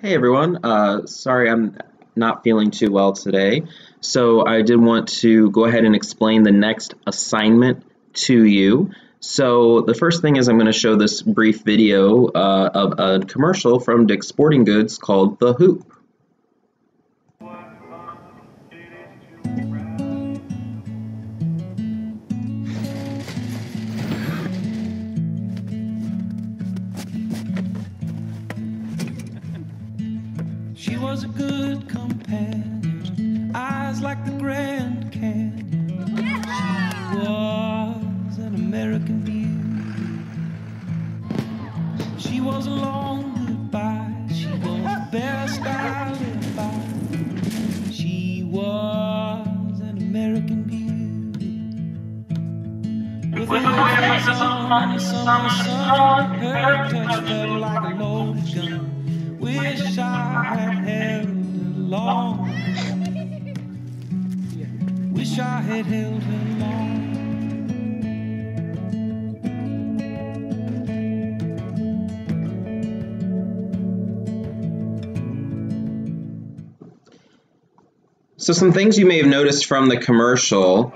Hey everyone, sorry I'm not feeling too well today. So I did want to go ahead and explain the next assignment to you. So the first thing is I'm going to show this brief video of a commercial from Dick's Sporting Goods called The Hoop. She was a good companion, eyes like the Grand Canyon. She was an American beauty. She was a long goodbye. She was the best I lived by. She was an American beauty. With her face on the summer sun, her touch felt like a loaded gun. Wish I had held her long. Wish I had held her long. So some things you may have noticed from the commercial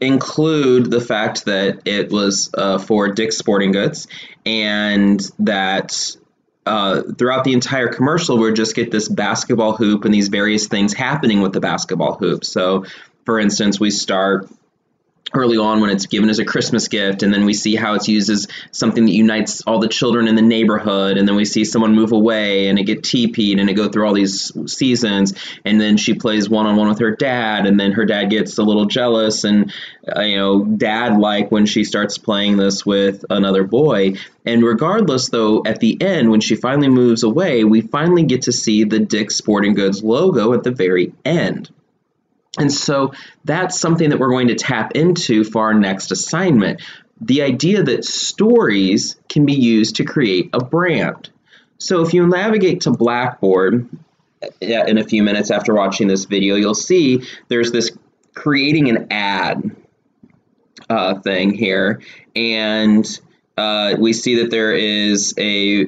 include the fact that it was for Dick's Sporting Goods, and that throughout the entire commercial, we just get this basketball hoop and these various things happening with the basketball hoop. So, for instance, we start early on when it's given as a Christmas gift, and then we see how it's used as something that unites all the children in the neighborhood, and then we see someone move away and it get TP'd and it go through all these seasons, and then she plays one-on-one with her dad, and then her dad gets a little jealous and dad-like when she starts playing this with another boy. And regardless, though, at the end, when she finally moves away, we finally get to see the Dick's Sporting Goods logo at the very end. And so that's something that we're going to tap into for our next assignment. The idea that stories can be used to create a brand. So if you navigate to Blackboard in a few minutes after watching this video, you'll see there's this creating an ad thing here. And we see that there is a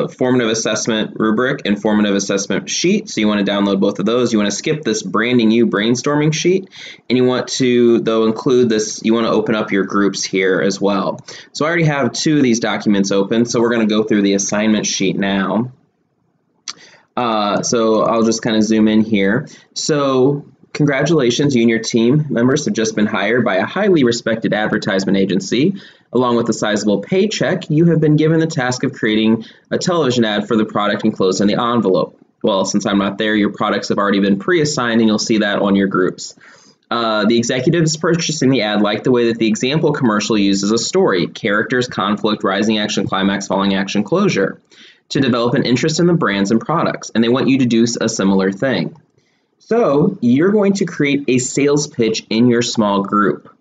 formative assessment rubric and formative assessment sheet. So you want to download both of those. You want to skip this branding you brainstorming sheet. And you want to, though, include this. You want to open up your groups here as well. So I already have two of these documents open. So we're going to go through the assignment sheet now. So I'll just kind of zoom in here. So congratulations, you and your team members have just been hired by a highly respected advertisement agency. Along with a sizable paycheck, you have been given the task of creating a television ad for the product enclosed in the envelope. Well, since I'm not there, your products have already been pre-assigned, and you'll see that on your groups. The executives purchasing the ad like the way that the example commercial uses a story: characters, conflict, rising action, climax, falling action, closure, to develop an interest in the brands and products, and they want you to do a similar thing. So you're going to create a sales pitch in your small group.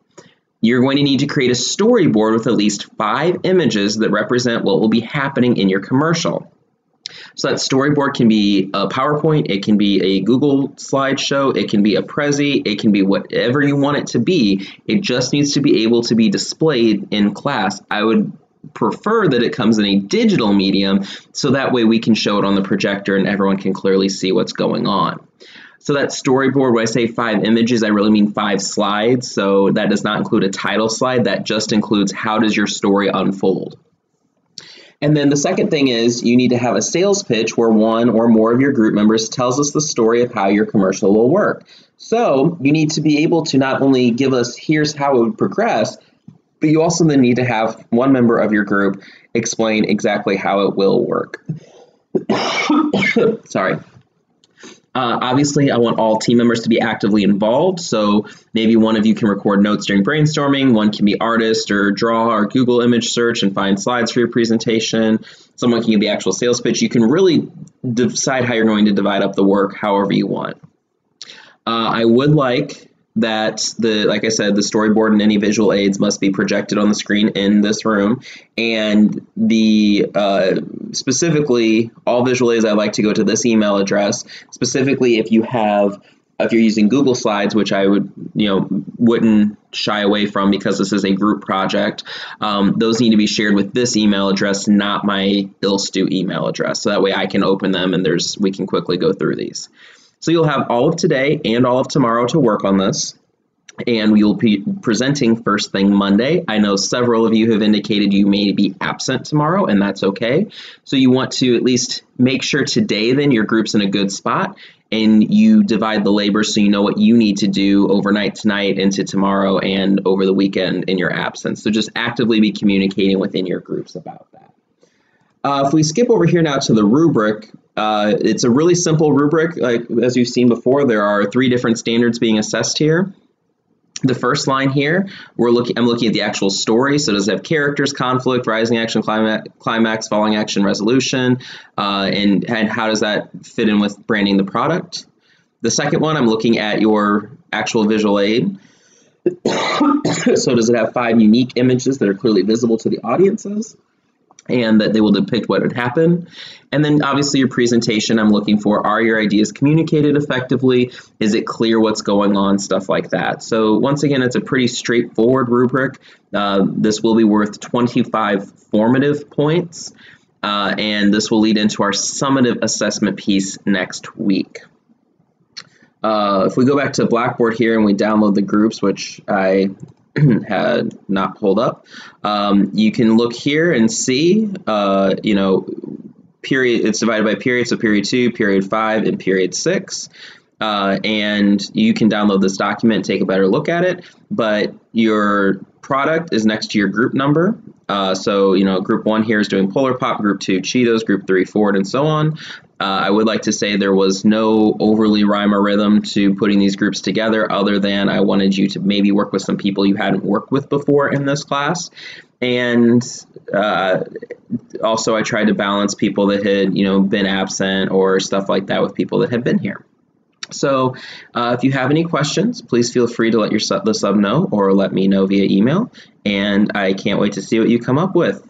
You're going to need to create a storyboard with at least 5 images that represent what will be happening in your commercial. So that storyboard can be a PowerPoint, it can be a Google slideshow, it can be a Prezi, it can be whatever you want it to be. It just needs to be able to be displayed in class. I would prefer that it comes in a digital medium, so that way we can show it on the projector and everyone can clearly see what's going on. So that storyboard, when I say 5 images, I really mean 5 slides. So that does not include a title slide. That just includes how does your story unfold. And then the second thing is you need to have a sales pitch where one or more of your group members tells us the story of how your commercial will work. So you need to be able to not only give us here's how it would progress, but you also then need to have one member of your group explain exactly how it will work. Sorry. Obviously, I want all team members to be actively involved, so maybe one of you can record notes during brainstorming, one can be artist or draw or Google image search and find slides for your presentation, someone can give the actual sales pitch. You can really decide how you're going to divide up the work however you want. I would like that like I said, the storyboard and any visual aids must be projected on the screen in this room, and specifically all visual aids, I'd like to go to this email address. Specifically, if you're using Google Slides, which I wouldn't shy away from because this is a group project, those need to be shared with this email address, not my ILSTU email address. So that way I can open them and we can quickly go through these. So you'll have all of today and all of tomorrow to work on this. And we will be presenting first thing Monday. I know several of you have indicated you may be absent tomorrow, and that's okay. So you want to at least make sure today then your group's in a good spot, and you divide the labor so you know what you need to do overnight tonight into tomorrow and over the weekend in your absence. So just actively be communicating within your groups about that. If we skip over here now to the rubric, it's a really simple rubric. Like as you've seen before, there are 3 different standards being assessed here. The first line here, I'm looking at the actual story. So does it have characters, conflict, rising action, climax, falling action, resolution, and how does that fit in with branding the product? The second one, I'm looking at your actual visual aid. So does it have 5 unique images that are clearly visible to the audiences and that they will depict what had happened? And then obviously your presentation, I'm looking for, are your ideas communicated effectively? Is it clear what's going on? Stuff like that. So once again, it's a pretty straightforward rubric. This will be worth 25 formative points, and this will lead into our summative assessment piece next week. If we go back to Blackboard here and we download the groups, which I had not pulled up, you can look here and see, period. It's divided by periods, so period 2, period 5, and period 6. And you can download this document and take a better look at it, but your product is next to your group number. So, group 1 here is doing Polar Pop, group 2 Cheetos, group 3 Ford, and so on. I would like to say there was no overly rhyme or rhythm to putting these groups together, other than I wanted you to maybe work with some people you hadn't worked with before in this class. And also I tried to balance people that had, been absent or stuff like that with people that had been here. So if you have any questions, please feel free to let the sub know or let me know via email. And I can't wait to see what you come up with.